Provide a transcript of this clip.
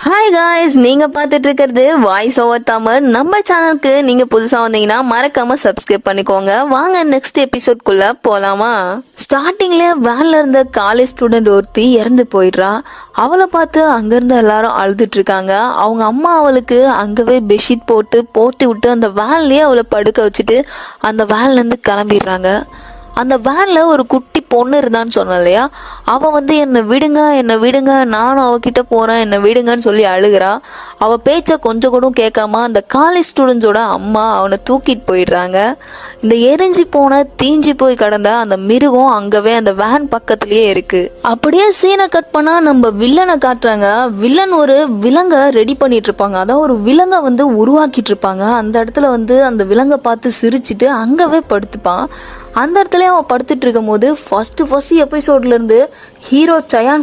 Hi guys, நீங்க பார்த்துட்டு இருக்கிறது வாய்ஸ் ஓவர் தமிழ். நம்ம சேனலுக்கு நீங்க புதுசா வந்தீங்கன்னா மறக்காம சப்ஸ்கிரைப் பண்ணிக்கோங்க. வாங்க நெக்ஸ்ட் எபிசோட்குள்ள போலாமா? ஸ்டார்டிங்ல வேன்ல இருந்த காலேஜ் ஸ்டூடெண்ட் ஒருத்தி இறந்து போயிடுறா. அவளை பார்த்து அங்கிருந்து எல்லாரும் அழுதுட்டு இருக்காங்க. அவங்க அம்மா அவளுக்கு அங்கவே பெட்ஷீட் போட்டு விட்டு அந்த வேன்லயே அவளை படுக்க வச்சுட்டு அந்த வேன்ல இருந்து கிளம்பிடுறாங்க. அந்த வேன்ல ஒரு குட்டி பொண்ணு இருந்தான்னு சொன்னேன் இல்லையா, அவள் வந்து என்னை விடுங்க, நானும் அவகிட்ட போகிறேன், என்னை விடுங்கன்னு சொல்லி அழுகிறா. அவள் பேச்சை கொஞ்சம் கூட கேட்காம அந்த காலேஜ் ஸ்டூடெண்ட்ஸோட அம்மா அவனை தூக்கிட்டு போயிடுறாங்க. இந்த எரிஞ்சு போன தீஞ்சு போய் கடந்த அந்த மிருகம் அங்கவே அந்த வேன் பக்கத்துலயே இருக்கு. அப்படியே சீனை கட் பண்ணா நம்ம வில்லனை காட்டுறாங்க. வில்லன் ஒரு விலங்கை ரெடி பண்ணிட்டு இருப்பாங்க, அதாவது ஒரு விலங்கை வந்து உருவாக்கிட்டு இருப்பாங்க. அந்த இடத்துல வந்து அந்த விலங்கை பார்த்து சிரிச்சுட்டு அங்கவே படுத்துப்பான். அந்த இடத்துல அவன் படுத்துட்டு இருக்கும் போது ஃபர்ஸ்ட் எபிசோட்ல இருந்து ஹீரோ சயான்